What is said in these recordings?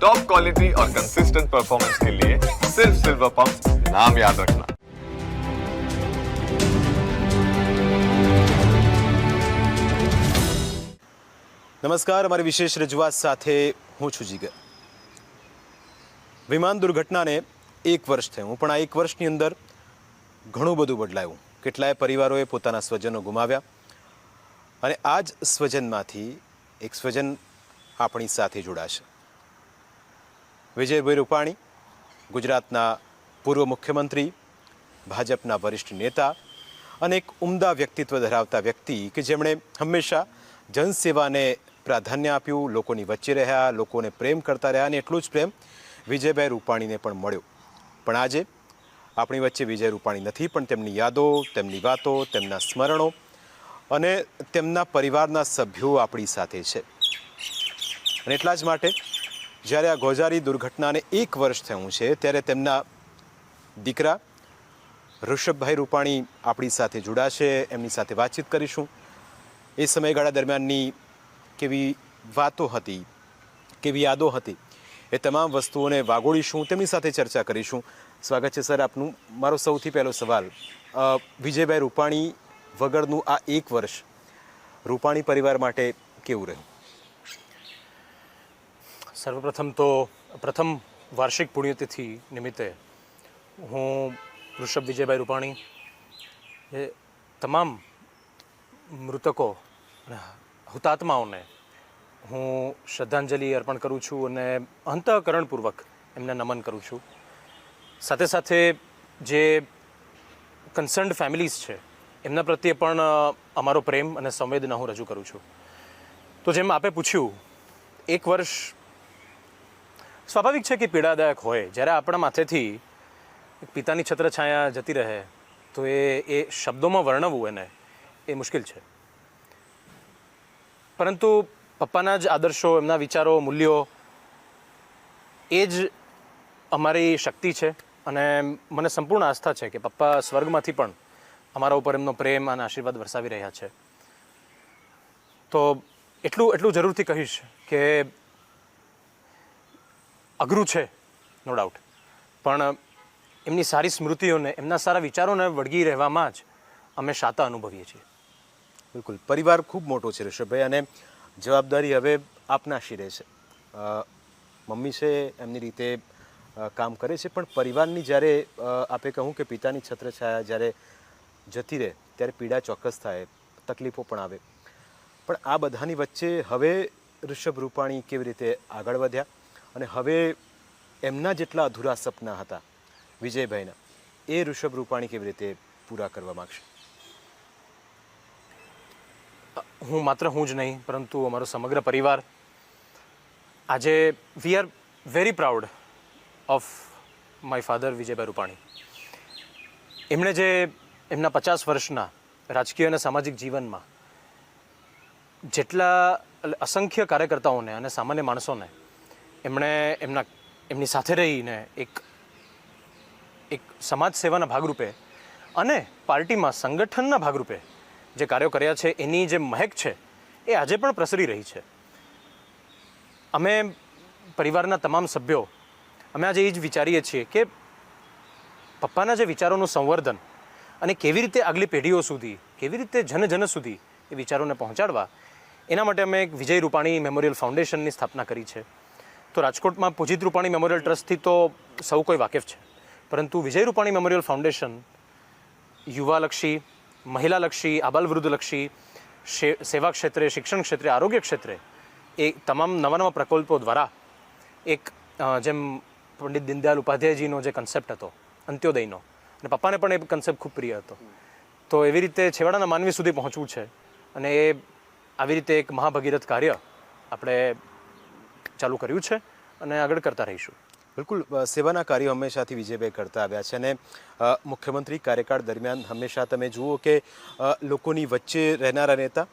Top quality और consistent performance के लिए सिर्फ सिल्वर पंप नाम याद रखना। નમસ્કાર, અમારી વિશેષ રજૂઆત સાથે હું છું જીગર. વિમાન દુર્ઘટનાને 1 વર્ષ થયું, પણ આ 1 વર્ષની અંદર ઘણું બધું બદલાયું. કેટલાય પરિવારોએ પોતાના સ્વજનો ગુમાવ્યા અને આ જ સ્વજનમાંથી એક સ્વજન આપણી સાથે જોડાશે. વિજયભાઈ રૂપાણી, ગુજરાતના પૂર્વ મુખ્યમંત્રી, ભાજપના વરિષ્ઠ નેતા અને એક ઉમદા વ્યક્તિત્વ ધરાવતા વ્યક્તિ કે જેમણે હંમેશા જનસેવાને પ્રાધાન્ય આપ્યું, લોકોની વચ્ચે રહ્યા, લોકોને પ્રેમ કરતા રહ્યા અને એટલું જ પ્રેમ વિજયભાઈ રૂપાણીને પણ મળ્યો. પણ આજે આપણી વચ્ચે વિજય રૂપાણી નથી, પણ તેમની યાદો, તેમની વાતો, તેમના સ્મરણો અને તેમના પરિવારના સભ્યો આપણી સાથે છે. અને એટલા જ માટે જ્યારે આ ગોઝારી દુર્ઘટનાને 1 વર્ષ થયું છે ત્યારે તેમના દીકરા ઋષભભાઈ રૂપાણી આપણી સાથે જોડાશે. એમની સાથે વાતચીત કરીશું. એ સમયગાળા દરમિયાનની કેવી વાતો હતી, કેવી યાદો હતી, એ તમામ વસ્તુઓને વાગોળીશું, તેમની સાથે ચર્ચા કરીશું. સ્વાગત છે સર આપનું. મારો સૌથી પહેલો સવાલ, વિજયભાઈ રૂપાણી વગરનું આ 1 વર્ષ રૂપાણી પરિવાર માટે કેવું રહ્યું? સર્વપ્રથમ તો પ્રથમ વાર્ષિક પુણ્યતિથિ નિમિત્તે હું ઋષભ વિજયભાઈ રૂપાણી એ તમામ મૃતકો અને હુતાત્માઓને હું શ્રદ્ધાંજલિ અર્પણ કરું છું અને અંતઃકરણપૂર્વક એમને નમન કરું છું. સાથે સાથે જે કન્સર્ન્ડ ફેમિલીઝ છે એમના પ્રત્યે પણ અમારો પ્રેમ અને સંવેદના હું રજૂ કરું છું. તો જેમ આપે પૂછ્યું, 1 વર્ષ સ્વાભાવિક છે કે પીડાદાયક હોય. જ્યારે આપણા માથેથી પિતાની છત્રછાયા જતી રહે તો એ શબ્દોમાં વર્ણવવું એને એ મુશ્કેલ છે. પરંતુ પપ્પાના જ આદર્શો, એમના વિચારો, મૂલ્યો એ જ અમારી શક્તિ છે અને મને સંપૂર્ણ આસ્થા છે કે પપ્પા સ્વર્ગમાંથી પણ અમારા ઉપર એમનો પ્રેમ અને આશીર્વાદ વરસાવી રહ્યા છે. તો એટલું જરૂરથી કહીશ કે અઘરું છે, નો ડાઉટ, પણ એમની સારી સ્મૃતિઓને, એમના સારા વિચારોને વળગી રહેવામાં જ અમે શાતા અનુભવીએ છીએ. બિલકુલ. પરિવાર ખૂબ મોટો છે ઋષભભાઈ અને જવાબદારી હવે આપના શિરે છે. મમ્મી છે એમની રીતે કામ કરે છે, પણ પરિવારની જ્યારે આપે કહું કે પિતાની છત્રછાયા જ્યારે જતી રહે ત્યારે પીડા ચોક્કસ થાય, તકલીફો પણ આવે. પણ આ બધાની વચ્ચે હવે ઋષભ રૂપાણી કેવી રીતે આગળ વધ્યા અને હવે એમના જેટલા અધૂરા સપના હતા વિજયભાઈના, એ ઋષભ રૂપાણી કેવી રીતે પૂરા કરવા માગશે? હું જ નહીં, પરંતુ અમારો સમગ્ર પરિવાર આજે we are very proud of my father Vijaybhai Rupani. એમણે જે એમના 50 વર્ષના રાજકીય અને સામાજિક જીવનમાં જેટલા અસંખ્ય કાર્યકર્તાઓને અને સામાન્ય માણસોને એમણે એમની સાથે રહીને એક સમાજ સેવાના ભાગરૂપે અને પાર્ટીમાં સંગઠનના ભાગરૂપે જે કાર્યો કર્યા છે એની જે મહેક છે એ આજે પણ પ્રસરી રહી છે. અમે પરિવારના તમામ સભ્યો અમે આજે એ જ વિચારીએ છીએ કે પપ્પાના જે વિચારોનું સંવર્ધન અને કેવી રીતે આગલી પેઢીઓ સુધી, કેવી રીતે જન સુધી એ વિચારોને પહોંચાડવા, એના માટે અમે એક વિજય રૂપાણી મેમોરિયલ ફાઉન્ડેશનની સ્થાપના કરી છે. તો રાજકોટમાં પૂજિત રૂપાણી મેમોરિયલ ટ્રસ્ટથી તો સૌ કોઈ વાકેફ છે, પરંતુ વિજય રૂપાણી મેમોરિયલ ફાઉન્ડેશન યુવાલક્ષી, મહિલાલક્ષી, આબાલવૃદ્ધલક્ષી, સેવા ક્ષેત્રે, શિક્ષણ ક્ષેત્રે, આરોગ્ય ક્ષેત્રે એ તમામ નવા પ્રકલ્પો દ્વારા એક જેમ પંડિત દીનદયાળ ઉપાધ્યાયજીનો જે કન્સેપ્ટ હતો અંત્યોદયનો, અને પપ્પાને પણ એ કન્સેપ્ટ ખૂબ પ્રિય હતો, તો એવી રીતે છેવાડાના માનવી સુધી પહોંચવું છે અને એ આવી રીતે એક મહાભગીરથ કાર્ય આપણે ચાલુ કર્યું છે અને આગળ કરતા રહીશું. બિલકુલ. સેવાના કાર્યો હંમેશાથી વિજયભાઈ કરતા આવ્યા છે અને મુખ્યમંત્રી કાર્યકાળ દરમિયાન હંમેશા તમે જુઓ કે લોકોની વચ્ચે રહેનારા નેતા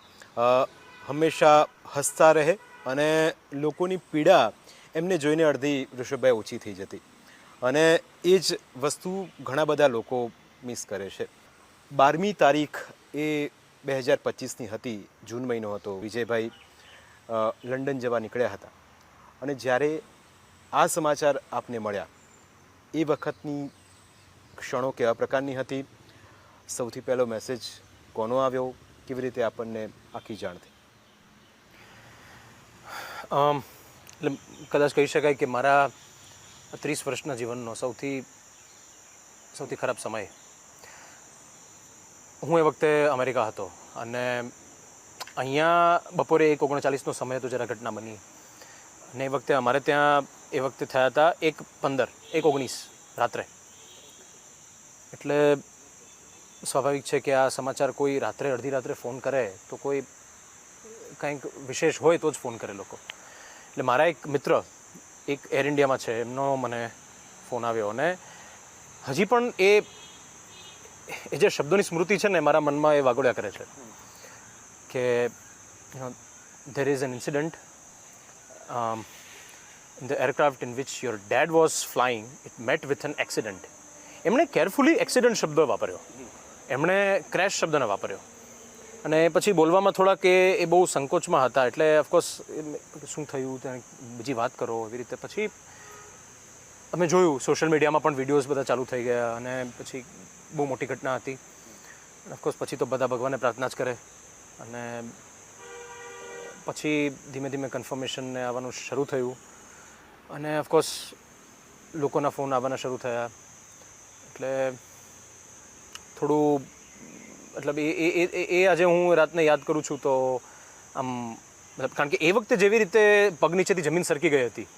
હંમેશા હસતા રહે અને લોકોની પીડા એમને જોઈને અડધી ઋષભભાઈ ઓછી થઈ જતી અને એ જ વસ્તુ ઘણા બધા લોકો મિસ કરે છે. 12મી તારીખ એ 2025ની હતી, જૂન મહિનો હતો. વિજયભાઈ લંડન જવા નીકળ્યા હતા અને જ્યારે આ સમાચાર આપને મળ્યા એ વખતની ક્ષણો કેવા પ્રકારની હતી? સૌથી પહેલો મેસેજ કોનો આવ્યો? કેવી રીતે આપણને આખી જાણ થઈ? એટલે કદાચ કહી શકાય કે મારા 30 વર્ષના જીવનનો સૌથી ખરાબ સમય. હું એ વખતે અમેરિકા હતો અને અહીંયા બપોરે 1:39નો સમય હતો જ્યારે ઘટના બની. અને એ વખતે અમારે ત્યાં થયા હતા 1:19 રાત્રે. એટલે સ્વાભાવિક છે કે આ સમાચાર કોઈ રાત્રે અડધી રાત્રે ફોન કરે તો કોઈ કંઈક વિશેષ હોય તો જ ફોન કરે લોકો. એટલે મારા એક મિત્ર એક એર ઇન્ડિયામાં છે, એમનો મને ફોન આવ્યો અને હજી પણ એ જે શબ્દોની સ્મૃતિ છે ને મારા મનમાં એ વાગોળ્યા કરે છે કે there is an incident in the aircraft in which your dad was flying, it met with an accident. એમણે કેરફુલી એક્સિડન્ટ શબ્દ વાપર્યો, એમણે ક્રેશ શબ્દ ન વાપર્યો. અને પછી બોલવામાં થોડાક એ બહુ સંકોચમાં હતા. એટલે ઓફકોર્સ શું થયું ત્યાં બીજી વાત કરો એવી રીતે. પછી અમે જોયું સોશિયલ મીડિયામાં પણ વિડીયોઝ બધા ચાલુ થઈ ગયા અને પછી બહુ મોટી ઘટના હતી. ઓફકોર્સ પછી તો બધા ભગવાનને પ્રાર્થના જ કરે અને પછી ધીમે ધીમે કન્ફર્મેશનને આવવાનું શરૂ થયું અને ઓફકોર્સ લોકોના ફોન આવવાના શરૂ થયા. એટલે થોડું મતલબ એ આજે હું રાતને યાદ કરું છું તો આમ મતલબ કારણ કે એ વખતે જેવી રીતે પગ નીચેથી જમીન સરકી ગઈ હતી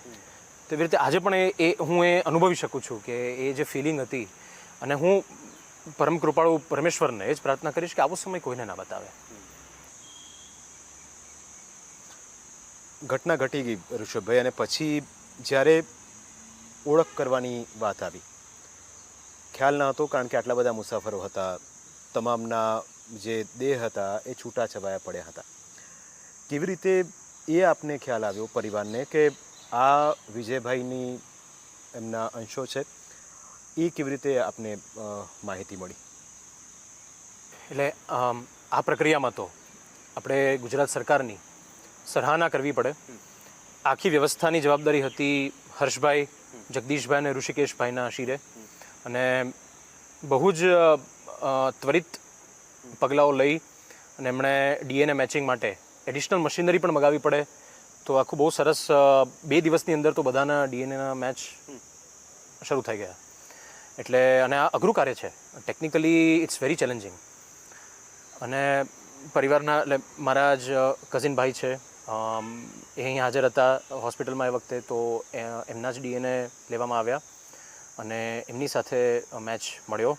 તેવી રીતે આજે પણ હું અનુભવી શકું છું કે એ જે ફિલિંગ હતી. અને હું પરમ કૃપાળુ પરમેશ્વરને એ જ પ્રાર્થના કરીશ કે આવો સમય કોઈને ના બતાવે. ઘટના ઘટી ગઈ ઋષભભાઈ, અને પછી જ્યારે ઓળખ કરવાની વાત આવી, ખ્યાલ ન હતો કારણ કે આટલા બધા મુસાફરો હતા, તમામના જે દેહ હતા એ છૂટા છવાયા પડ્યા હતા. કેવી રીતે એ આપને ખ્યાલ આવ્યો પરિવારને કે આ વિજયભાઈની એમના અંશો છે? એ કેવી રીતે આપને માહિતી મળી? એટલે આ પ્રક્રિયામાં તો આપણે ગુજરાત સરકારની સરાહના કરવી પડે. આખી વ્યવસ્થાની જવાબદારી હતી હર્ષભાઈ, જગદીશભાઈ અને ઋષિકેશભાઈના શિરે. અને બહુ જ ત્વરિત પગલાઓ લઈ અને એમણે ડીએનએ મેચિંગ માટે એડિશનલ મશીનરી પણ મગાવવી પડે. તો આખું બહુ સરસ 2 દિવસની અંદર તો બધાના ડીએનએના મેચ શરૂ થઈ ગયા. એટલે અને આ અઘરું કાર્ય છે, ટેકનિકલી ઇટ્સ વેરી ચેલેન્જિંગ. અને પરિવારના એટલે મારા જ કઝિન ભાઈ છે, એ અહીં હાજર હતા હોસ્પિટલમાં એ વખતે, તો એમના જ ડીએનએ લેવામાં આવ્યા અને એમની સાથે મેચ મળ્યો.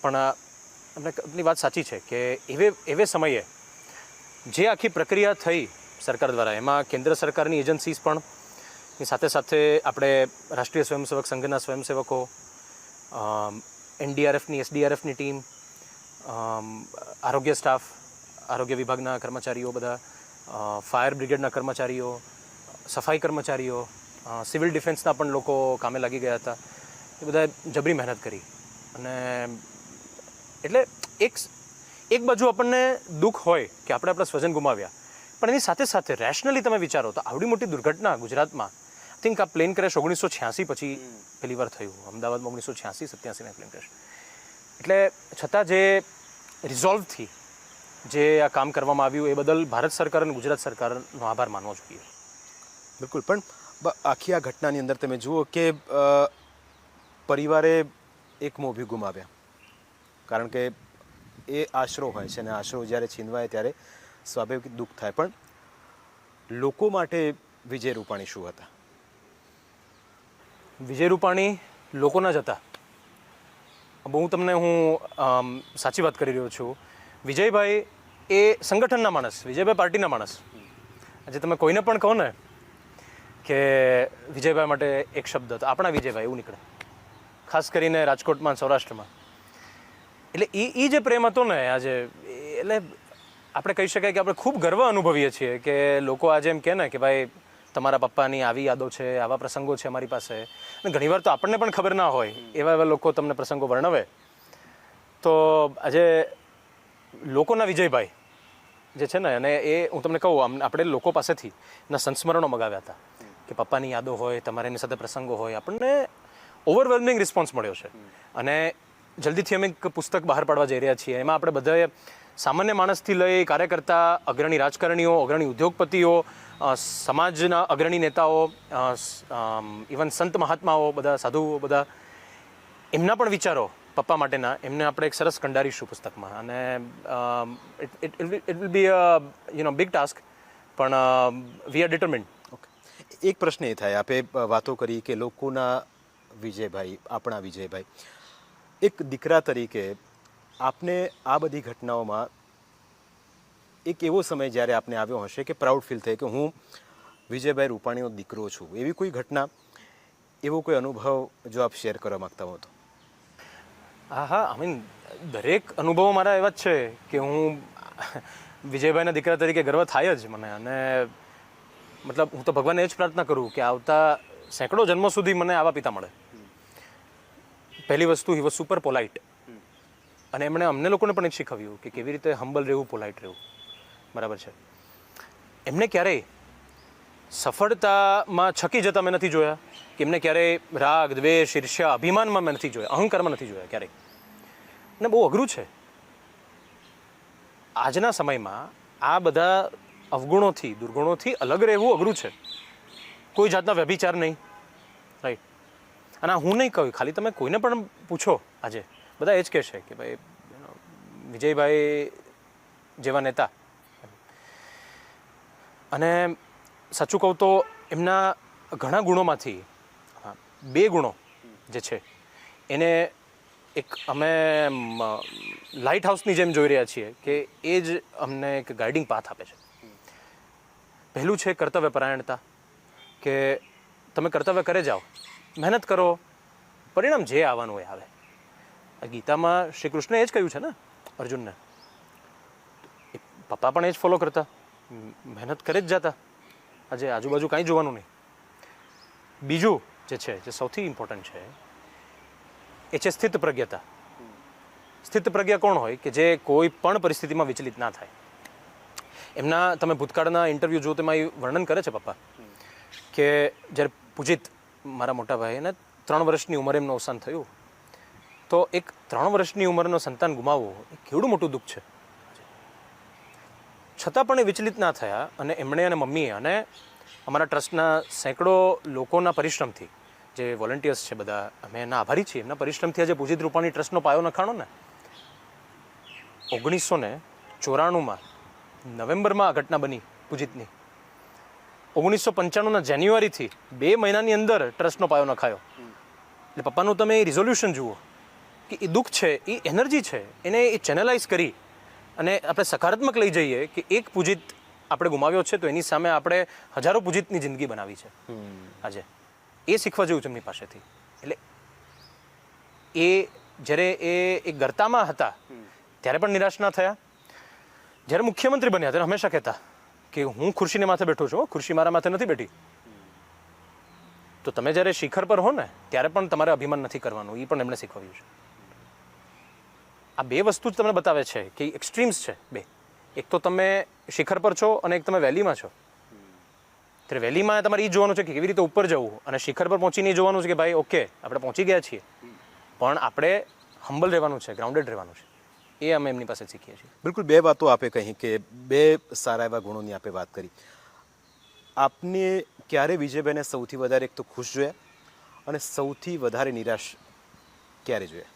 પણ આપની વાત સાચી છે કે એવે સમયે જે આખી પ્રક્રિયા થઈ સરકાર દ્વારા, એમાં કેન્દ્ર સરકારની એજન્સીઝ પણ, સાથે સાથે આપણે રાષ્ટ્રીય સ્વયંસેવક સંઘના સ્વયંસેવકો, એનડીઆરએફની એસડીઆરએફની ટીમ, આરોગ્ય સ્ટાફ, આરોગ્ય વિભાગના કર્મચારીઓ બધા, ફાયર બ્રિગેડના કર્મચારીઓ, સફાઈ કર્મચારીઓ, સિવિલ ડિફેન્સના પણ લોકો કામે લાગી ગયા હતા. એ બધા જબરી મહેનત કરી. અને એટલે એક બાજુ આપણને દુઃખ હોય કે આપણે આપણા સ્વજન ગુમાવ્યા, પણ એની સાથે સાથે રેશનલી તમે વિચારો તો આવડી મોટી દુર્ઘટના ગુજરાતમાં, આઈ થિંક આ પ્લેન ક્રેશ 1986 પછી પહેલી વાર થયું, અમદાવાદમાં 1986-87 પ્લેન ક્રેશ. એટલે છતાં જે રિઝોલ્વથી જે આ કામ કરવામાં આવ્યું એ બદલ ભારત સરકાર અને ગુજરાત સરકારનો આભાર માનવો જોઈએ. બિલકુલ. પણ આખી આ ઘટનાની અંદર તમે જુઓ કે પરિવારે એક મોભી ગુમાવ્યા, કારણ કે એ આશરો હોય છે અને આશરો જ્યારે છીનવાય ત્યારે સ્વાભાવિક દુઃખ થાય. પણ લોકો માટે વિજય રૂપાણી શું હતા? વિજય રૂપાણી લોકોના જ હતા. હું સાચી વાત કરી રહ્યો છું. વિજયભાઈ એ સંગઠનના માણસ, વિજયભાઈ પાર્ટીના માણસ. આજે તમે કોઈને પણ કહો ને કે વિજયભાઈ માટે એક શબ્દ તો આપણા વિજયભાઈ એવું નીકળે, ખાસ કરીને રાજકોટમાં, સૌરાષ્ટ્રમાં. એટલે એ જે પ્રેમ હતો ને આજે, એટલે આપણે કહી શકાય કે આપણે ખૂબ ગર્વ અનુભવીએ છીએ કે લોકો આજે એમ કહે ને કે ભાઈ તમારા પપ્પાની આવી યાદો છે, આવા પ્રસંગો છે અમારી પાસે. અને ઘણીવાર તો આપણને પણ ખબર ના હોય એવા લોકો તમને પ્રસંગો વર્ણવે. તો આજે લોકોના વિજયભાઈ જે છે ને, અને એ હું તમને કહું, આપણે લોકો પાસેથી એના સંસ્મરણો મગાવ્યા હતા. કે પપ્પાની યાદો હોય, તમારે એની સાથે પ્રસંગો હોય, આપણને ઓવરવેલ્મિંગ રિસ્પોન્સ મળ્યો છે. અને જલ્દીથી અમે એક પુસ્તક બહાર પાડવા જઈ રહ્યા છીએ. એમાં આપણે બધાએ સામાન્ય માણસથી લઈ કાર્યકર્તા, અગ્રણી રાજકારણીઓ, અગ્રણી ઉદ્યોગપતિઓ, સમાજના અગ્રણી નેતાઓ, ઇવન સંત મહાત્માઓ, બધા સાધુઓ, બધા એમના પણ વિચારો પપ્પા માટેના એમને આપણે એક સરસ કંડારીશું પુસ્તકમાં. અને it will be big task, પણ વી આર ડિટરમિન્ડ. ઓકે, એક પ્રશ્ન એ થાય, આપે વાતો કરી કે લોકોના વિજયભાઈ, આપણા વિજયભાઈ, એક દીકરા તરીકે આપને આ બધી ઘટનાઓમાં એક એવો સમય જ્યારે આપને આવ્યો હશે કે પ્રાઉડ ફીલ થાય કે હું વિજયભાઈ રૂપાણીનો દીકરો છું. એવી કોઈ ઘટના, એવો કોઈ અનુભવ જો આપ શેર કરવા માગતા હો તો? હા, આઈ મીન દરેક અનુભવો મારા એવા જ છે કે હું વિજયભાઈના દીકરા તરીકે ગર્વ થાય જ મને. અને મતલબ હું તો ભગવાનને એ જ પ્રાર્થના કરું કે આવતા સેંકડો જન્મો સુધી મને આવા પિતા મળે. પહેલી વસ્તુ, હી વોઝ સુપર પોલાઇટ. અને એમણે અમને લોકોને પણ એક શીખવ્યું કે કેવી રીતે હમ્બલ રહેવું, પોલાઇટ રહેવું. બરાબર છે. એમને ક્યારેય સફળતામાં છકી જતા મેં નથી જોયા, કે એમને ક્યારેય રાગ, દ્વેષ, ઈર્ષ્યા, અભિમાનમાં મેં નથી જોયા, અહંકારમાં નથી જોયા ક્યારેય. અને બહુ અઘરું છે આજના સમયમાં આ બધા અવગુણોથી, દુર્ગુણોથી અલગ રહેવું અઘરું છે. કોઈ જાતના વ્યભિચાર નહીં, રાઈટ. અને હું નહીં કહું, ખાલી તમે કોઈને પણ પૂછો આજે, બધા એ જ કહેશે કે ભાઈ વિજયભાઈ જેવા નેતા. અને સાચું કહું તો એમના ઘણા ગુણોમાંથી 2 ગુણો જે છે એને એક અમે લાઇટ હાઉસની જેમ જોઈ રહ્યા છીએ કે એ જ અમને એક ગાઈડિંગ પાથ આપે છે. પહેલું છે કર્તવ્ય પરાયણતા, કે તમે કર્તવ્ય કરે જાઓ, મહેનત કરો, પરિણામ જે આવવાનું એ આવે. ગીતામાં શ્રી કૃષ્ણે એ જ કહ્યું છે ને અર્જુનને. પપ્પા પણ એ જ ફોલો કરતા, મહેનત કરે જ જતા. આજે આજુબાજુ કાંઈ જોવાનું નહીં. બીજું જે છે, જે સૌથી ઇમ્પોર્ટન્ટ છે, એ છે સ્થિત પ્રજ્ઞતા. સ્થિત પ્રજ્ઞા કોણ હોય? કે જે કોઈ પણ પરિસ્થિતિમાં વિચલિત ના થાય. એમના તમે ભૂતકાળના ઇન્ટરવ્યૂ જો તેમાં એ વર્ણન કરે છે પપ્પા, કે જ્યારે પૂજિત મારા મોટા ભાઈ એને 3 વર્ષની ઉંમરે એમનું અવસાન થયું, તો એક 3 વર્ષની ઉંમરનો સંતાન ગુમાવવું એ કેવડું મોટું દુઃખ છે. છતાં પણ એ વિચલિત ના થયા. અને એમણે અને મમ્મીએ અને અમારા ટ્રસ્ટના સેંકડો લોકોના પરિશ્રમથી, જે વોલન્ટિયર્સ છે બધા, અમે એના આભારી છીએ. એમના પરિશ્રમથી આજે પૂજિત રૂપાણી ટ્રસ્ટનો પાયો નખાણો ને. 1994માં નવેમ્બરમાં આ ઘટના બની પૂજિતની. 1995ના જાન્યુઆરીથી 2 મહિનાની અંદર ટ્રસ્ટનો પાયો નખાયો. એટલે પપ્પાનું તમે એ રિઝોલ્યુશન જુઓ કે એ દુઃખ છે, એ એનર્જી છે, એને એ ચેનલાઇઝ કરી અને આપણે સકારાત્મક લઈ જઈએ કે એક પૂજિત આપણે ગુમાવ્યો છે તો એની સામે આપણે હજારો પૂજિતની જિંદગી બનાવી છે આજે. એ શીખવા જેવું છે એમની પાસેથી. એટલે એ જ્યારે એ ગરતામાં હતા ત્યારે પણ નિરાશ ના થયા. જ્યારે મુખ્યમંત્રી બન્યા ત્યારે હંમેશા કહેતા કે હું ખુરશીને માથે બેઠો છું, ખુરશી મારા માથે નથી બેઠી. તો તમે જ્યારે શિખર પર હો ને ત્યારે પણ તમારે અભિમાન નથી કરવાનું. એ પણ એમણે શીખવ્યું છે. આ 2 વસ્તુ જ તમને બતાવે છે કે એક્સ્ટ્રીમ્સ છે 2. એક તો તમે શિખર પર છો અને એક તમે વેલીમાં છો. ત્યારે વેલીમાં તમારે એ જોવાનું છે કે કેવી રીતે ઉપર જવું, અને શિખર પર પહોંચીને એ જોવાનું છે કે ભાઈ ઓકે આપણે પહોંચી ગયા છીએ, પણ આપણે હમ્બલ રહેવાનું છે, ગ્રાઉન્ડેડ રહેવાનું છે. એ અમે એમની પાસે શીખીએ છીએ. બિલકુલ 2 વાતો આપે કહી કે 2 સારા એવા ગુણોની આપે વાત કરી. આપને ક્યારે વિજયભાઈને સૌથી વધારે એક તો ખુશ જોયા અને સૌથી વધારે નિરાશ ક્યારે જોયા?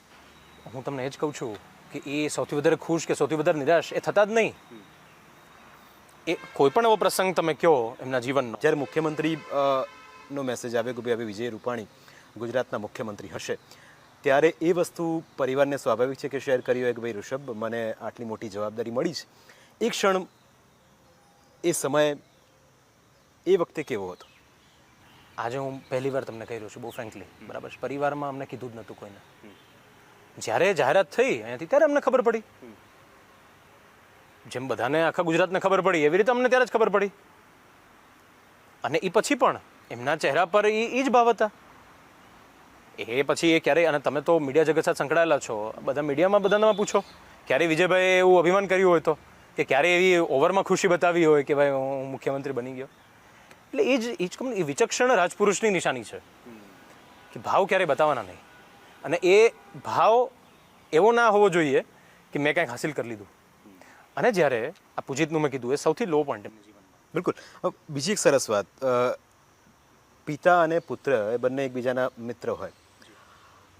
હું તમને એ જ કહું છું કે એ સૌથી વધારે ખુશ કે સૌથી વધારે નિરાશ એ થતા જ નહીં. એ કોઈ પણ એવો પ્રસંગ તમે કહો એમના જીવનનો, જ્યારે મુખ્યમંત્રી નો મેસેજ આવ્યો કે ભાઈ હવે વિજય રૂપાણી ગુજરાતના મુખ્યમંત્રી હશે, ત્યારે એ વસ્તુ પરિવારને સ્વાભાવિક છે કે શેર કરી હોય કે ભાઈ ઋષભ, મને આટલી મોટી જવાબદારી મળી છે. એ ક્ષણ, એ સમય, એ વખતે કેવો હતો? આજે હું પહેલી વાર તમને કહી રહ્યો છું બહુ ફ્રેન્કલી, બરાબર છે. પરિવારમાં અમને કીધું જ નહોતું કોઈને. જ્યારે જાહેરાત થઈ અહીંયાથી ત્યારે અમને ખબર પડી. જેમ બધાને આખા ગુજરાતને ખબર પડી એવી રીતે અમને ત્યારે જ ખબર પડી. અને એ પછી પણ એમના ચહેરા પર એ જ ભાવ હતા. એ પછી એ ક્યારેય, અને તમે તો મીડિયા જગત સાથે સંકળાયેલા છો, બધા મીડિયામાં બધાને પૂછો ક્યારે વિજયભાઈ એવું અભિમાન કર્યું હોય તો, કે ક્યારે એવી ઓવરમાં ખુશી બતાવી હોય કે ભાઈ હું મુખ્યમંત્રી બની ગયો. એટલે એ જ એ વિચક્ષણ રાજપુરુષની નિશાની છે કે ભાવ ક્યારેય બતાવવાના નહીં, અને એ ભાવ એવો ના હોવો જોઈએ કે મેં કાંઈક હાસિલ કરી લીધું. અને જ્યારે આ પૂજિતનું મેં કીધું એ સૌથી લો પોઈન્ટ એમની જીવનમાં. બિલકુલ. બીજી એક સરસ વાત, પિતા અને પુત્ર એ બંને એકબીજાના મિત્ર હોય.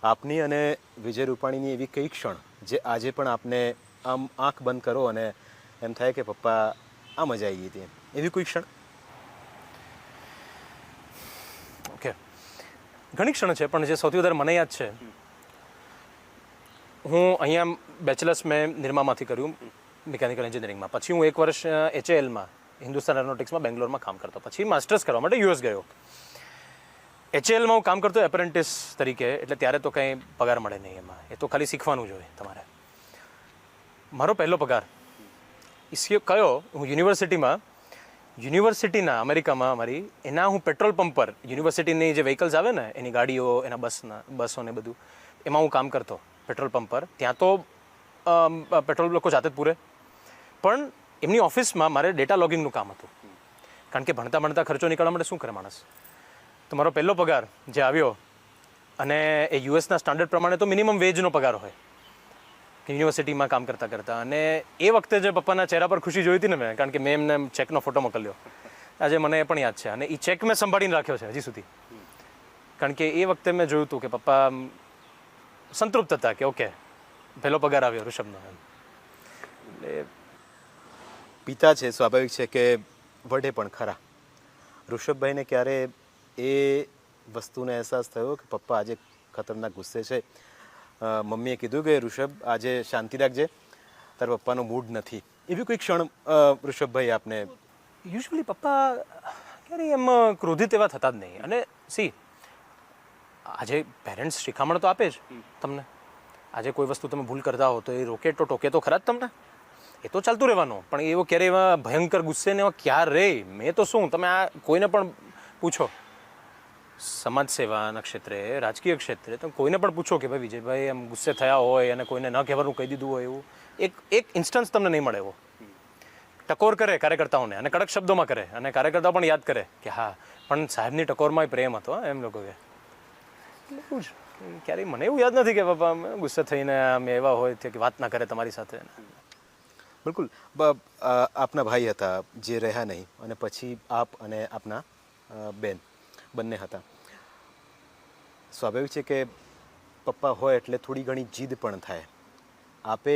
આપની અને વિજય રૂપાણીની એવી કઈ ક્ષણ જે આજે પણ આપને આમ આંખ બંધ કરો અને એમ થાય કે પપ્પા આ મજા આવી ગઈ હતી, એવી કોઈ ક્ષણ? ઓકે, ઘણી ક્ષણ છે, પણ જે સૌથી વધારે મને યાદ છે, હું અહીંયા બેચલર્સ મેં નિરમામાંથી કર્યું મિકેનિકલ એન્જિનિયરિંગમાં. પછી હું 1 વર્ષ HALમાં હિન્દુસ્તાન એરોનોટિક્સમાં બેંગ્લોરમાં કામ કરતો. પછી માસ્ટર્સ કરવા માટે US ગયો. HALમાં હું કામ કરતો એપ્રેન્ટિસ તરીકે, એટલે ત્યારે તો કંઈ પગાર મળે નહીં એમાં, એ તો ખાલી શીખવાનું જ હોય તમારે. મારો પહેલો પગાર કયો, હું યુનિવર્સિટીના અમેરિકામાં અમારી એના હું પેટ્રોલ પંપ પર યુનિવર્સિટીની જે વ્હીકલ્સ આવે ને એની ગાડીઓ, એના બસો ને બધું, એમાં હું કામ કરતો પેટ્રોલ પંપ પર. ત્યાં તો પેટ્રોલ લોકો જાતે જ પૂરે, પણ એમની ઓફિસમાં મારે ડેટા લોગિંગનું કામ હતું, કારણ કે ભણતા ભણતા ખર્ચો નીકળવા માટે શું કરે માણસ. તો મારો પહેલો પગાર જે આવ્યો, અને એ યુએસના સ્ટાન્ડર્ડ પ્રમાણે તો મિનિમમ વેજનો પગાર હોય યુનિવર્સિટીમાં કામ કરતાં કરતાં. અને એ વખતે જે પપ્પાના ચહેરા પર ખુશી જોઈ હતી ને મેં, કારણ કે મેં એમને ચેકનો ફોટો મોકલ્યો, આજે મને એ પણ યાદ છે, અને એ ચેક મેં સંભાળીને રાખ્યો છે હજી સુધી, કારણ કે એ વખતે મેં જોયું હતું કે પપ્પા સંતૃપ્ત હતા કે ઓકે પહેલો પગાર આવ્યો ઋષભનો. એટલે પિતા છે, સ્વાભાવિક છે કે વઢે પણ ખરા. ઋષભભાઈને ક્યારે એ વસ્તુનો અહેસાસ થયો કે પપ્પા આજે ખતરનાક ગુસ્સે છે? મમ્મીએ કીધું કે ઋષભ આજે શાંતિ રાખજે, તારા પપ્પાનો મૂડ નથી, એવી કોઈ ક્ષણ ઋષભભાઈ આપને? યુઝ્યુઅલી પપ્પા ક્યારેય એમ ક્રોધિત એવા થતા જ નહીં. અને આજે પેરેન્ટ્સ શિખામણ તો આપે જ તમને. આજે કોઈ વસ્તુ તમે ભૂલ કરતા હો તો એ રોકે તો ટોકે તો ખરા જ તમને, એ તો ચાલતું રહેવાનું. પણ એવો ક્યારેય એવા ભયંકર ગુસ્સે ને એવા ક્યારે મેં તો શું, તમે આ કોઈને પણ પૂછો, સમાજ સેવાના ક્ષેત્રે, રાજકીય ક્ષેત્રે, તમે કોઈને પણ પૂછો કે ભાઈ વિજયભાઈ એમ ગુસ્સે થયા હોય અને કોઈને ન કહેવાનું કહી દીધું હોય, એવું એક ઇન્સ્ટન્સ તમને નહીં મળે. એવો ટકોર કરે કાર્યકર્તાઓને, અને કડક શબ્દોમાં કરે, અને કાર્યકર્તાઓ પણ યાદ કરે કે હા પણ સાહેબની ટકોરમાં પ્રેમ હતો એમ લોકો કે. એવું જ ક્યારેય મને એવું યાદ નથી કે બાપા ગુસ્સે થઈને આમ એવા હોય કે વાત ના કરે તમારી સાથે. બિલકુલ. આપના ભાઈ હતા જે રહ્યા નહીં, અને પછી આપ અને આપના બેન બંને હતા. સ્વાભાવિક છે કે પપ્પા હોય એટલે થોડી ઘણી જીદ પણ થાય. આપે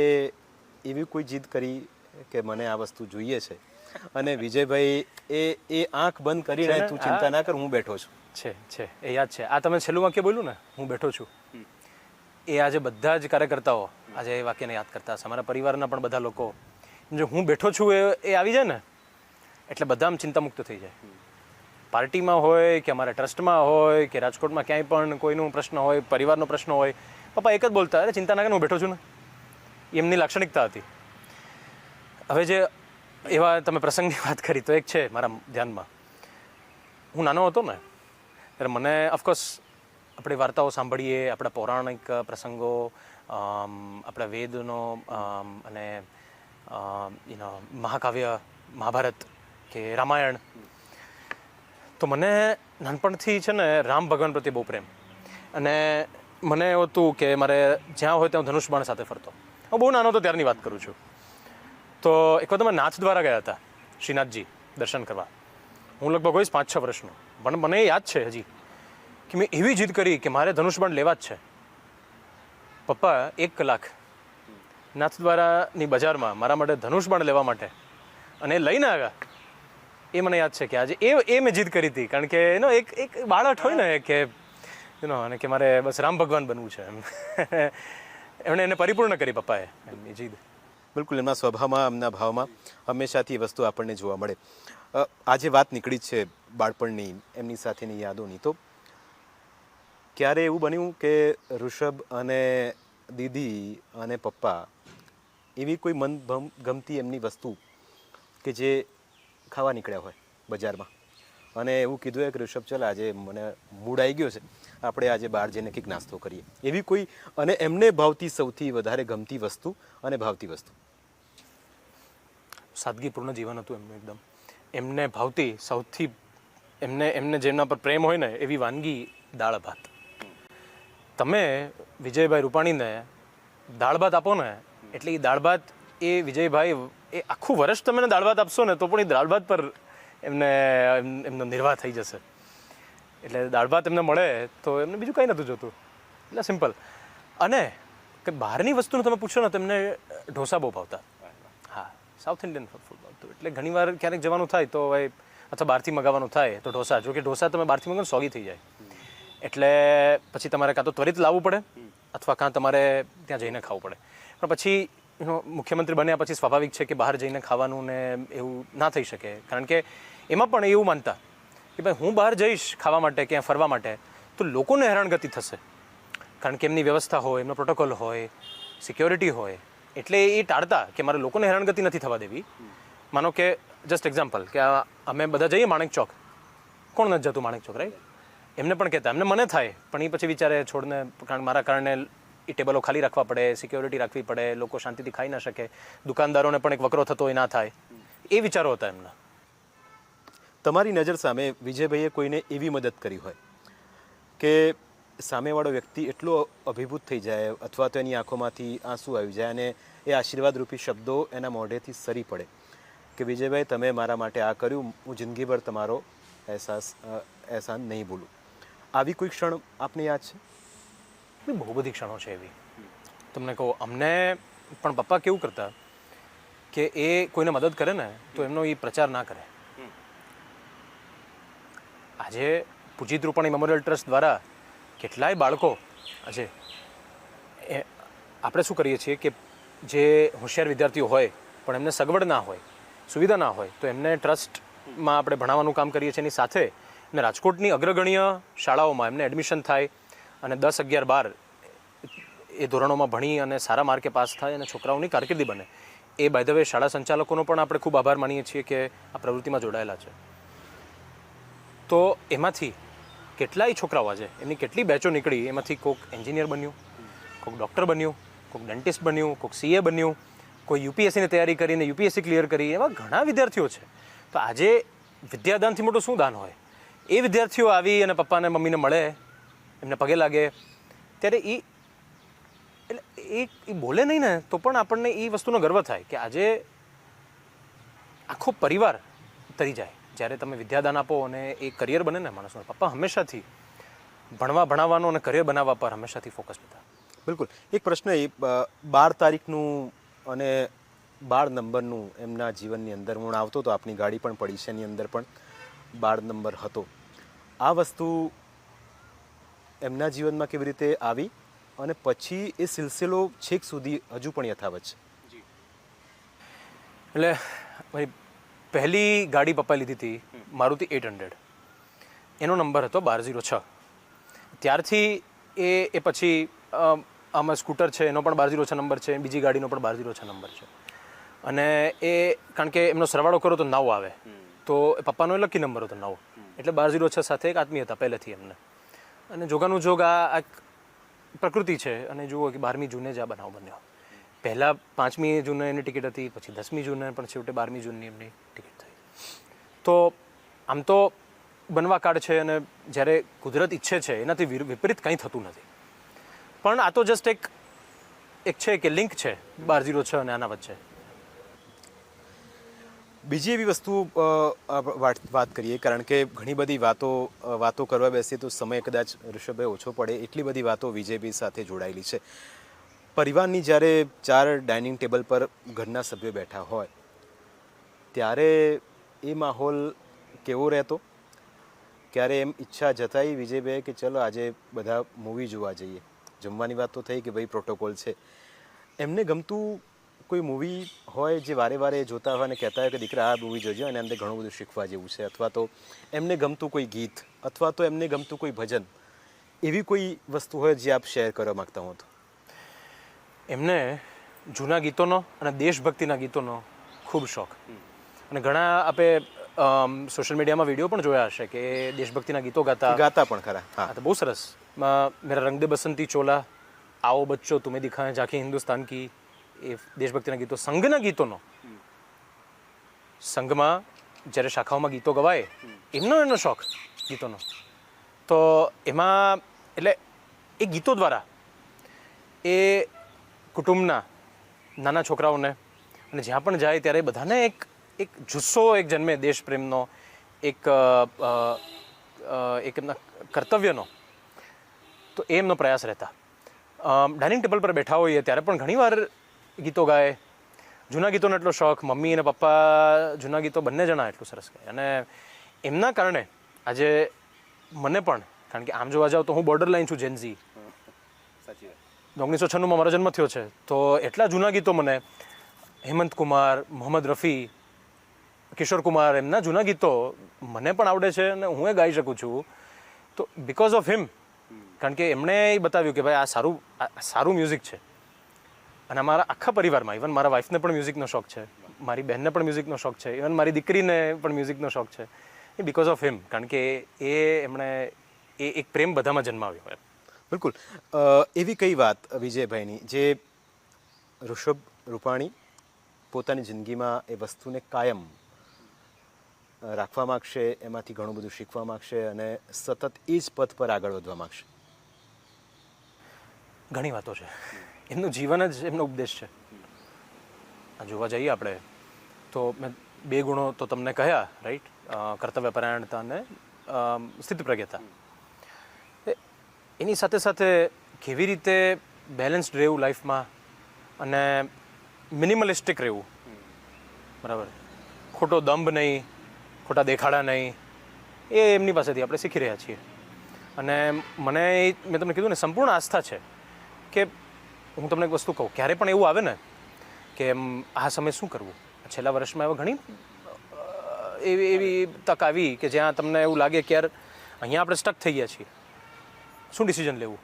એવી કોઈ જીદ કરી કે મને આ વસ્તુ જોઈએ છે, અને વિજયભાઈ એ આંખ બંધ કરીને તું ચિંતા ના કર હું બેઠો છું? છે એ યાદ છે. આ તમે છેલ્લું વાક્ય બોલ્યું ને, હું બેઠો છું, એ આજે બધા જ કાર્યકર્તાઓ આજે એ વાક્યને યાદ કરતા હશે. અમારા પરિવારના પણ બધા લોકો, જો હું બેઠો છું એ આવી જાય ને એટલે બધા આમ ચિંતામુક્ત થઈ જાય. પાર્ટીમાં હોય કે અમારા ટ્રસ્ટમાં હોય કે રાજકોટમાં ક્યાંય પણ કોઈનો પ્રશ્ન હોય, પરિવારનો પ્રશ્ન હોય, પપ્પા એક જ બોલતા, અરે ચિંતા ના કરે હું બેઠો છું ને. એમની લાક્ષણિકતા હતી. હવે જે એવા તમે પ્રસંગની વાત કરી તો એક છે મારા ધ્યાનમાં. હું નાનો હતો ને ત્યારે મને ઓફકોર્સ આપણે વાર્તાઓ સાંભળીએ, આપણા પૌરાણિક પ્રસંગો, આપણા વેદનો અને મહાકાવ્ય મહાભારત કે રામાયણ, તો મને નાનપણથી છે ને રામ ભગવાન પ્રત્યે બહુ પ્રેમ. અને મને એવું હતું કે મારે જ્યાં હોય ત્યાં ધનુષ બાણ સાથે ફરતો. હું બહુ નાનો હતો ત્યારની વાત કરું છું. તો એક વખત અમે નાથ દ્વારા ગયા હતા શ્રીનાથજી દર્શન કરવા. હું લગભગ હોઈશ 5-6 વર્ષનો, પણ મને યાદ છે હજી કે મેં એવી જીદ કરી કે મારે ધનુષબાણ લેવા જ છે. પપ્પા 1 કલાક નાથદ્વારાની બજારમાં મારા માટે ધનુષબાણ લેવા માટે અને લઈને આવ્યા. એ મને યાદ છે કે આજે એ મેં જીદ કરી હતી, કારણ કે એનો એક બાળક હોય ને કે અને કે મારે બસ રામ ભગવાન બનવું છે એમ. એમણે એને પરિપૂર્ણ કરી પપ્પાએ એમની જીદ. બિલકુલ. એમના સ્વભાવમાં, એમના ભાવમાં હંમેશાથી એ વસ્તુ આપણને જોવા મળે. આજે વાત નીકળી જ છે બાળપણની, એમની સાથેની યાદોની, તો ક્યારે એવું બન્યું કે ઋષભ અને દીદી અને પપ્પા એવી કોઈ મન ગમતી એમની વસ્તુ કે જે ખાવા નીકળ્યા હોય બજારમાં, અને એવું કીધું કે ઋષભ ચાલ આજે મને મૂડ આવી ગયો છે, આપણે આજે બહાર જઈને કંઈક નાસ્તો કરીએ, એવી કોઈ, અને એમને ભાવતી સૌથી વધારે ગમતી વસ્તુ અને ભાવતી વસ્તુ? સાદગીપૂર્ણ જીવન હતું એમનું એકદમ. એમને ભાવતી સૌથી એમને જેમના પર પ્રેમ હોય ને એવી વાનગી દાળ ભાત. તમે વિજયભાઈ રૂપાણીને દાળ ભાત આપો ને એટલે એ દાળ ભાત એ વિજયભાઈ એ આખું વર્ષ તમે દાળ ભાત આપશો ને તો પણ એ દાળ ભાત પર એમનો નિર્વાહ થઈ જશે. એટલે દાળ ભાત એમને મળે તો એમને બીજું કંઈ નહોતું જોતું. એટલે સિમ્પલ. અને કે બહારની વસ્તુનું તમે પૂછો ને તો એમને ઢોસા બહુ ભાવતા. હા, સાઉથ ઇન્ડિયન ફૂડ ભાવતું. એટલે ઘણીવાર ક્યારેક જવાનું થાય તો ભાઈ અથવા બહારથી મગાવવાનું થાય તો ઢોસા, જો કે ઢોસા તમે બહારથી મગાવો સોગી થઈ જાય. એટલે પછી તમારે કાં તો ત્વરિત લાવવું પડે અથવા કાં તમારે ત્યાં જઈને ખાવું પડે. પણ પછી મુખ્યમંત્રી બન્યા પછી સ્વાભાવિક છે કે બહાર જઈને ખાવાનું ને એવું ના થઈ શકે. કારણ કે એમાં પણ એવું માનતા કે ભાઈ હું બહાર જઈશ ખાવા માટે ક્યાં ફરવા માટે તો લોકોને હેરાનગતિ થશે. કારણ કે એમની વ્યવસ્થા હોય, એમનો પ્રોટોકોલ હોય, સિક્યોરિટી હોય. એટલે એ ટાળતા કે મારે લોકોને હેરાનગતિ નથી થવા દેવી. માનો કે જસ્ટ એક્ઝામ્પલ કે અમે બધા જઈએ માણેક ચોક, કોણ નથી જતું માણેક ચોક, રાઈટ? એમને પણ કહેતા, એમને મને થાય પણ એ પછી વિચારે છોડને, કારણ મારા કારણે એ ટેબલો ખાલી રાખવા પડે, સિક્યોરિટી રાખવી પડે, લોકો શાંતિથી ખાઈ ના શકે, દુકાનદારોને પણ એક વકરો થતો હોય ના થાય, એ વિચારો હતા એમના. તમારી નજર સામે વિજયભાઈએ કોઈને એવી મદદ કરી હોય કે સામેવાળો વ્યક્તિ એટલો અભિભૂત થઈ જાય અથવા તો એની આંખોમાંથી આંસુ આવી જાય અને એ આશીર્વાદરૂપી શબ્દો એના મોઢેથી સરી પડે કે વિજયભાઈ તમે મારા માટે આ કર્યું, હું જિંદગીભર તમારો અહેસાન નહીં ભૂલું. આવી કોઈ ક્ષણ આપને યાદ છે? બહુ બધી ક્ષણો છે એવી. તમને કહું, અમને પણ પપ્પા કેવું કરતા કે એ કોઈને મદદ કરે ને તો એમનો એ પ્રચાર ના કરે. આજે પૂજિત રૂપાણી મેમોરિયલ ટ્રસ્ટ દ્વારા કેટલાય બાળકો આજે આપણે શું કરીએ છીએ કે જે હોશિયાર વિદ્યાર્થીઓ હોય પણ એમને સગવડ ના હોય, સુવિધા ના હોય તો એમને ટ્રસ્ટમાં આપણે ભણાવવાનું કામ કરીએ છીએ. એની સાથે ને રાજકોટની અગ્રગણ્ય શાળાઓમાં એમને એડમિશન થાય અને 10, 11, 12 એ ધોરણોમાં ભણી અને સારા માર્કે પાસ થાય અને છોકરાઓની કારકિર્દી બને. એ બાય ધ વે શાળા સંચાલકોનો પણ આપણે ખૂબ આભાર માનીએ છીએ કે આ પ્રવૃત્તિમાં જોડાયેલા છે. તો એમાંથી કેટલાય છોકરાઓ આજે એમની કેટલી બેચો નીકળી, એમાંથી કોઈક એન્જિનિયર બન્યું, કોઈક ડૉક્ટર બન્યું, કોઈક ડેન્ટિસ્ટ બન્યું, કોઈક CA બન્યું, કોઈ UPSCની તૈયારી કરીને UPSC ક્લિયર કરી. એવા ઘણા વિદ્યાર્થીઓ છે. તો આજે વિદ્યાદાનથી મોટું શું દાન હોય? એ વિદ્યાર્થીઓ આવી અને પપ્પાને મમ્મીને મળે, એમને પગે લાગે, ત્યારે એ બોલે નહીં ને તો પણ આપણને એ વસ્તુનો ગર્વ થાય કે આજે આખો પરિવાર તરી જાય જ્યારે તમે વિદ્યાદાન આપો અને એ કરિયર બને ને માણસનો. પપ્પા હંમેશાથી ભણાવવાનો અને કરિયર બનાવવા પર હંમેશાથી ફોકસ હતા. બિલકુલ. એક પ્રશ્ન એ 12 તારીખનું અને 12 નંબરનું એમના જીવનની અંદર હું આવતો તો આપની ગાડી પણ પડી છે, એની અંદર પણ 12 નંબર હતો. આ વસ્તુ એમના જીવનમાં કેવી રીતે આવી અને પછી એ સિલસિલો છેક સુધી હજુ પણ યથાવત છે? એટલે મારી પહેલી ગાડી પપ્પાએ લીધી હતી મારુતિ 800, એનો નંબર હતો 1206. ત્યારથી એ પછી આમાં સ્કૂટર છે એનો પણ 1206 નંબર છે, બીજી ગાડીનો પણ 1206 નંબર છે. અને એ કારણ કે એમનો સરવાળો કરો તો 9 આવે, તો પપ્પાનો લકી નંબર હતો 9, એટલે 1206 સાથે એક આત્મીય હતા પહેલેથી એમને. અને જોગાનું જોગ આ પ્રકૃતિ છે. અને જુઓ કે 12મી જૂને જ આ બનાવ બન્યો. પહેલાં 5મી જૂને એની ટિકિટ હતી, પછી 10મી જૂને, પણ છેવટે 12મી જૂનની એમની ટિકિટ થઈ. તો આમ તો બનવા કાળ છે અને જ્યારે કુદરત ઈચ્છે છે એનાથી વિપરીત કંઈ થતું નથી. પણ આ તો જસ્ટ એક છે કે લિંક છે 1206 અને આના વચ્ચે. બીજી એવી વસ્તુ વાત કરીએ, કારણ કે ઘણી બધી વાતો કરવા બેસીએ તો સમય કદાચ ઋષભભાઈ ઓછો પડે, એટલી બધી વાતો વિજયભાઈ સાથે જોડાયેલી છે. પરિવારની જ્યારે 4 ડાઇનિંગ ટેબલ પર ઘરના સભ્યો બેઠા હોય ત્યારે એ માહોલ કેવો રહેતો? ક્યારે એમ ઈચ્છા જતાઈ વિજયભાઈ કે ચલો આજે બધા મૂવી જોવા જઈએ? જમવાની વાત તો થઈ કે ભાઈ પ્રોટોકોલ છે. એમને ગમતું કોઈ મૂવી હોય જે વારે વારે જોતા હોય અને કહેતા હોય કે દીકરા આ મૂવી જોજો અને અંદર ઘણું બધું શીખવા જેવું છે, અથવા તો એમને ગમતું કોઈ ગીત અથવા તો એમને ગમતું કોઈ ભજન, એવી કોઈ વસ્તુ હોય જે આપ શેર કરવા માગતા હો તો? એમને જૂના ગીતોનો અને દેશભક્તિના ગીતોનો ખૂબ શોખ. અને ઘણા આપણે સોશિયલ મીડિયામાં વિડીયો પણ જોયા હશે કે દેશભક્તિના ગીતો ગાતા પણ ખરા. હા, તો બહુ સરસ. મેરા રંગ દે બસંતી ચોલા, આવો બચ્ચો તુમે દિખાએ ઝાંકી હિન્દુસ્તાન કી, એ દેશભક્તિના ગીતો. સંઘના ગીતોનો સંઘમાં જ્યારે શાખાઓમાં ગીતો ગવાય એનો શોખ ગીતોનો, તો એમાં એટલે એ ગીતો દ્વારા એ કુટુંબના નાના છોકરાઓને અને જ્યાં પણ જાય ત્યારે બધાને એક જુસ્સો એક જન્મે દેશ પ્રેમનો, એક એમના કર્તવ્યનો, તો એ એમનો પ્રયાસ રહેતા. ડાઇનિંગ ટેબલ પર બેઠા હોઈએ ત્યારે પણ ઘણીવાર ગીતો ગાય. જૂના ગીતોનો એટલો શોખ, મમ્મી અને પપ્પા જૂના ગીતો બંને જણા એટલું સરસ ગાય. અને એમના કારણે આજે મને પણ, કારણ કે આમ જોવા જાવ તો હું બોર્ડર લાઈન છું, જેનઝી. 1996માં મારો જન્મ થયો છે, તો એટલા જૂના ગીતો મને હેમંત કુમાર, મોહમ્મદ રફી, કિશોર કુમાર, એમના જૂના ગીતો મને પણ આવડે છે અને હું એ ગાઈ શકું છું. તો બિકોઝ ઓફ હિમ, કારણ કે એમણે એ બતાવ્યું કે ભાઈ આ સારું મ્યુઝિક છે. અને અમારા આખા પરિવારમાં, ઇવન મારા વાઈફને પણ મ્યુઝિકનો શોખ છે, મારી બહેનને પણ મ્યુઝિકનો શોખ છે, ઇવન મારી દીકરીને પણ મ્યુઝિકનો શોખ છે. એ બિકોઝ ઓફ હિમ, કારણ કે એમણે એક પ્રેમ બધામાં જન્માવ્યો હોય. બિલકુલ. એવી કઈ વાત વિજયભાઈની જે ઋષભ રૂપાણી પોતાની જિંદગીમાં એ વસ્તુને કાયમ રાખવા માગશે, એમાંથી ઘણું બધું શીખવા માગશે અને સતત એ જ પથ પર આગળ વધવા માગશે? ઘણી વાતો છે. એમનું જીવન જ એમનો ઉપદેશ છે. આ જોવા જઈએ આપણે તો મેં 2 ગુણો તો તમને કહ્યા, રાઈટ? કર્તવ્યપરાયણતા અને સ્થિતિપ્રજ્ઞતા. એની સાથે સાથે કેવી રીતે બેલેન્સ્ડ રહેવું લાઈફમાં અને મિનિમલિસ્ટિક રહેવું, બરાબર? ખોટો દંભ નહીં, ખોટા દેખાડા નહીં, એ એમની પાસેથી આપણે શીખી રહ્યા છીએ. અને મેં તમને કીધું ને, સંપૂર્ણ આસ્થા છે કે હું તમને એક વસ્તુ કહું, ક્યારે પણ એવું આવે ને કે આ સમય શું કરવું. છેલ્લા વર્ષમાં એવા ઘણી એવી તક આવી કે જ્યાં તમને એવું લાગે કે યાર અહીંયા આપણે સ્ટક થઈ ગયા છીએ, શું ડિસિઝન લેવું.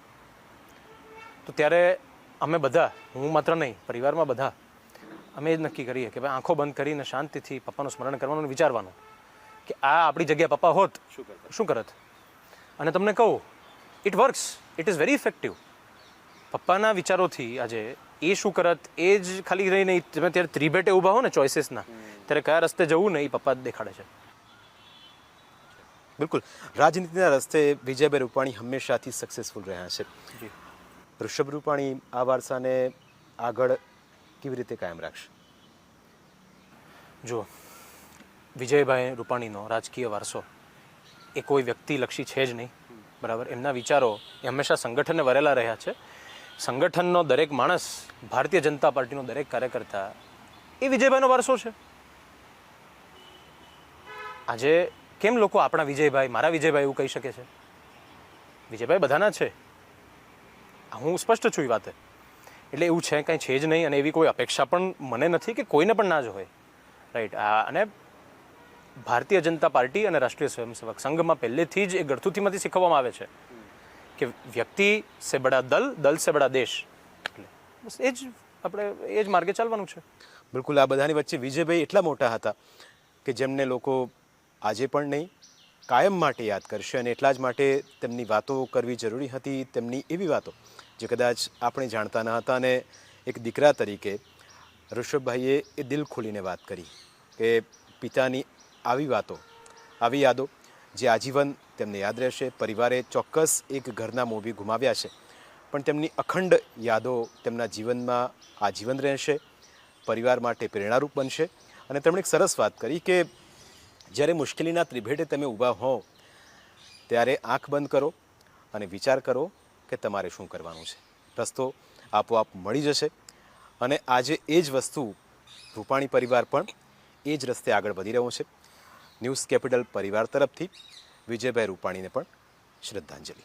તો ત્યારે અમે બધા, હું માત્ર નહીં, પરિવારમાં બધા, અમે એ જ નક્કી કરીએ કે ભાઈ આંખો બંધ કરીને શાંતિથી પપ્પાનું સ્મરણ કરવાનું અને વિચારવાનું કે આ આપણી જગ્યાએ પપ્પા હોત શું કરત. અને તમને કહું, it works, it is very effective. પપ્પાના વિચારોથી આજે એ શું કરત એ જ ખાલી રહી નહીં, તમે ત્યારે ત્રિભેટે ઊભા હો ને ચોઇસીસના, ત્યારે કયા રસ્તે જવું ને એ પપ્પા જ દેખાડે છે. બિલકુલ. રાજનીતિના રસ્તે વિજયભાઈ રૂપાણી હંમેશાથી સક્સેસફુલ રહ્યા છે. ઋષભ રૂપાણી આ વારસાને આગળ કેવી રીતે કાયમ રાખશે? જો, વિજયભાઈ રૂપાણીનો રાજકીય વારસો એ કોઈ વ્યક્તિલક્ષી છે જ નહીં, બરાબર? એમના વિચારો એ હંમેશા સંગઠનને વરેલા રહ્યા છે. સંગઠનનો દરેક માણસ, ભારતીય જનતા પાર્ટીનો દરેક કાર્યકર્તા એ વિજયભાઈનો વારસો છે. આજે કેમ લોકો આપણા વિજયભાઈ, મારા વિજયભાઈ એવું કહી શકે છે? વિજયભાઈ બધાના છે, હું સ્પષ્ટ છું એ વાતે. એટલે એવું છે કંઈ છે જ નહીં અને એવી કોઈ અપેક્ષા પણ મને નથી કે કોઈને પણ ના જ હોય, રાઈટ? અને ભારતીય જનતા પાર્ટી અને રાષ્ટ્રીય સ્વયંસેવક સંઘમાં પહેલેથી જ એ ગળથુથીમાંથી શીખવવામાં આવે છે કે વ્યક્તિ સે બડા દલ, દલ સે બડા દેશ. એટલે બસ એ જ આપણે એ જ માર્ગે ચાલવાનું છે. બિલકુલ. આ બધાની વચ્ચે વિજયભાઈ એટલા મોટા હતા કે જેમને લોકો આજે પણ નહીં, કાયમ માટે યાદ કરશે. અને એટલા જ માટે તેમની વાતો કરવી જરૂરી હતી. તેમની એવી વાતો જે કદાચ આપણે જાણતા ન હતા. અને એક દીકરા તરીકે ઋષભભાઈએ એ દિલ ખોલીને વાત કરી કે પિતાની આવી વાતો, આવી યાદો જે આજીવન તેમને યાદ રહેશે. પરિવારે ચોક્કસ એક ઘરના મોભી ગુમાવ્યા છે, પણ તેમની અખંડ યાદો તેમના જીવનમાં આજીવન રહેશે, પરિવાર માટે પ્રેરણારૂપ બનશે. અને તેમણે એક સરસ વાત કરી કે જ્યારે મુશ્કેલીના ત્રિભેટે તમે ઊભા હો ત્યારે આંખ બંધ કરો અને વિચાર કરો કે તમારે શું કરવાનું છે. રસ્તો આપોઆપ મળી જશે. અને આજે એ જ વસ્તુ રૂપાણી પરિવાર પણ એ જ રસ્તે આગળ વધી રહ્યો છે. ન્યૂઝ કેપિટલ પરિવાર તરફથી વિજયભાઈ રૂપાણીને પણ શ્રદ્ધાંજલિ.